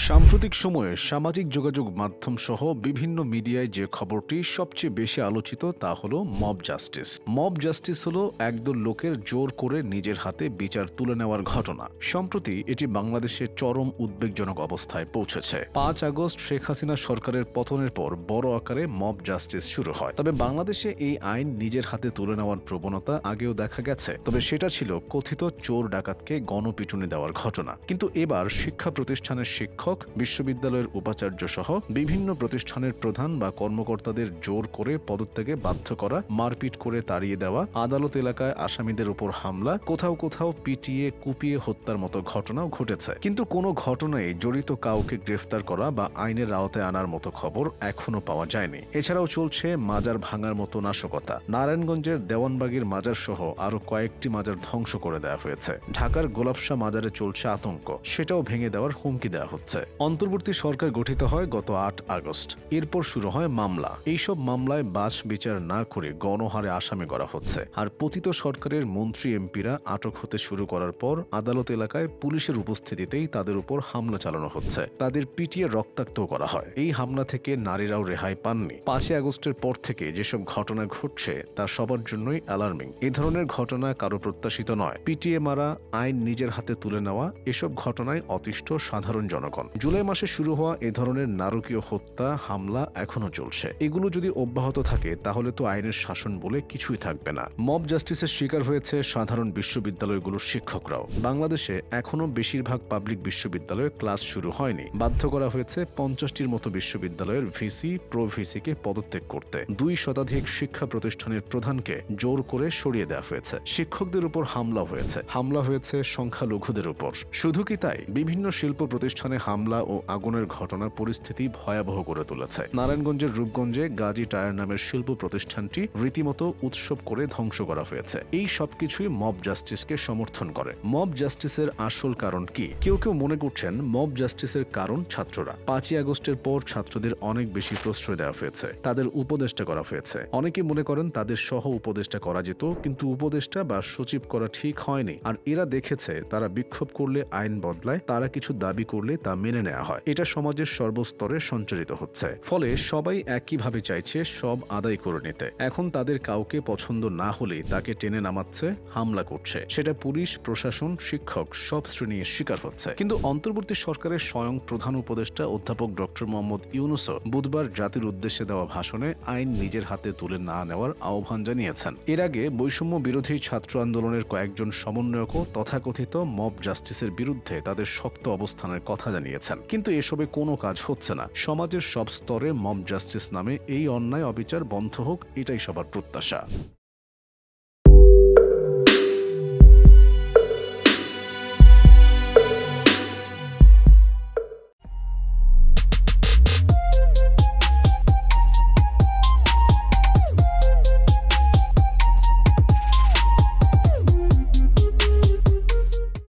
সাম্প্রতিক সময়ে সামাজিক যোগাযোগ মাধ্যম সহ বিভিন্ন মিডিয়ায় যে খবরটি সবচেয়ে বেশি আলোচিত তা হলো মব জাস্টিস। মব জাস্টিস হলো একদল লোকের জোর করে নিজের হাতে বিচার তুলে নেওয়ার ঘটনা। সম্প্রতি এটি বাংলাদেশে চরম উদ্বেগজনক অবস্থায় পৌঁছেছে। ৫ আগস্ট শেখ হাসিনা সরকারের পতনের পর বড় আকারে মব জাস্টিস শুরু হয়। তবে বাংলাদেশে এই আইন নিজের হাতে তুলে নেওয়ার প্রবণতা আগেও দেখা গেছে, তবে সেটা ছিল কথিত চোর ডাকাতকে গণপিটুনি দেওয়ার ঘটনা। কিন্তু এবার শিক্ষা প্রতিষ্ঠানের শিক্ষক, বিশ্ববিদ্যালয়ের উপাচার্য সহ বিভিন্ন প্রতিষ্ঠানের প্রধান বা কর্মকর্তাদের জোর করে পদত্যাগে বাধ্য করা, মারপিট করে তাড়িয়ে দেওয়া, আদালত এলাকায় আসামিদের উপর হামলা, কোথাও কোথাও পিটিয়ে কুপিয়ে হত্যার মতো ঘটনাও ঘটেছে। কিন্তু কোনো ঘটনায় জড়িত কাউকে গ্রেফতার করা বা আইনের আওতায় আনার মতো খবর এখনো পাওয়া যায়নি। এছাড়াও চলছে মাজার ভাঙার মতো নাশকতা। নারায়ণগঞ্জের দেওয়ানবাগীর মাজার সহ আরো কয়েকটি মাজার ধ্বংস করে দেওয়া হয়েছে। ঢাকার গোলাপশাহ মাজারে চলছে আতঙ্ক, সেটাও ভেঙে দেওয়ার হুমকি দেওয়া হচ্ছে। অন্তর্বর্তী সরকার গঠিত হয় গত ৮ আগস্ট। এরপর শুরু হয় মামলা। এইসব মামলায় বাছ বিচার না করে গণহারে আসামি করা হচ্ছে। আর পতিত সরকারের মন্ত্রী এমপিরা আটক হতে শুরু করার পর আদালত এলাকায় পুলিশের উপস্থিতিতেই তাদের উপর হামলা চালানো হচ্ছে। তাদের পিটিয়ে রক্তাক্ত করা হয়। এই হামলা থেকে নারীরাও রেহাই পাননি। ৫ আগস্টের পর থেকে যেসব ঘটনা ঘটছে তা সবার জন্যই অ্যালার্মিং। এ ধরনের ঘটনা কারো প্রত্যাশিত নয়। পিটিয়ে মারা, আইন নিজের হাতে তুলে নেওয়া, এসব ঘটনায় অতিষ্ঠ সাধারণ জনগণ। জুলাই মাসে শুরু হওয়া এ ধরনের নারকীয় হত্যা, হামলা এখনো চলছে। এগুলো যদি অব্যাহত থাকে তাহলে তো আইনের শাসন বলে কিছুই থাকবে না। মব জাস্টিসের শিকার হয়েছে সাধারণ বিশ্ববিদ্যালয়গুলোর শিক্ষকরাও। বাংলাদেশে এখনো বেশিরভাগ পাবলিক বিশ্ববিদ্যালয়ে ক্লাস শুরু হয়নি। বাধ্য করা হয়েছে ৫০টির মতো বিশ্ববিদ্যালয়ের ভিসি, প্রো ভিসিকে পদত্যাগ করতে। ২ শতাধিক শিক্ষা প্রতিষ্ঠানের প্রধানকে জোর করে সরিয়ে দেওয়া হয়েছে। শিক্ষকদের উপর হামলা হয়েছে সংখ্যালঘুদের উপর। শুধু কি তাই, বিভিন্ন শিল্প প্রতিষ্ঠানে হামলা ও আগুনের ঘটনা পরিস্থিতি ভয়াবহ করে তুলেছে। নারায়ণগঞ্জের রূপগঞ্জে গাজী টায়ার নামের শিল্প প্রতিষ্ঠানটি রীতিমতো উৎসব করে ধ্বংস করা হয়েছে। এই সবকিছুই মব জাস্টিসকে সমর্থন করে। মব জাস্টিসের আসল কারণ কি? কেউ কেউ মনে করছেন মব জাস্টিসের কারণ ছাত্ররা। ৫ আগস্টের পর ছাত্রদের অনেক বেশি প্রশ্রয় দেওয়া হয়েছে, তাদের উপদেষ্টা করা হয়েছে। অনেকে মনে করেন তাদের সহ উপদেষ্টা করা যেত, কিন্তু উপদেষ্টা বা সচিব করা ঠিক হয়নি। আর এরা দেখেছে তারা বিক্ষোভ করলে আইন বদলায়, তারা কিছু দাবি করলে তা মেনে নেওয়া হয়। এটা সমাজের সর্বস্তরে সঞ্চারিত হচ্ছে। ফলে সবাই একইভাবে চাইছে সব আদায় করে নিতে। এখন তাদের কাউকে পছন্দ না হলেই তাকে টেনে নামাচ্ছে, হামলা করছে। সেটা পুলিশ, প্রশাসন, শিক্ষক সব শ্রেণী শিকার হচ্ছে। কিন্তু অন্তর্বর্তী সরকারের স্বয়ং প্রধান উপদেষ্টা অধ্যাপক ডক্টর মোহাম্মদ ইউনূসও বুধবার জাতির উদ্দেশ্যে দেওয়া ভাষণে আইন নিজের হাতে তুলে না নেওয়ার আহ্বান জানিয়েছেন। এর আগে বৈষম্য বিরোধী ছাত্র আন্দোলনের কয়েকজন সমন্বয়কও তথাকথিত মব জাস্টিসের বিরুদ্ধে তাদের শক্ত অবস্থানের কথা জানিয়েছেন। কিন্তু এসবে কোনো কাজ হচ্ছে না। সমাজের সব স্তরে মব জাস্টিস নামে এই অন্যায় অবিচার বন্ধ হোক, এটাই সবার প্রত্যাশা।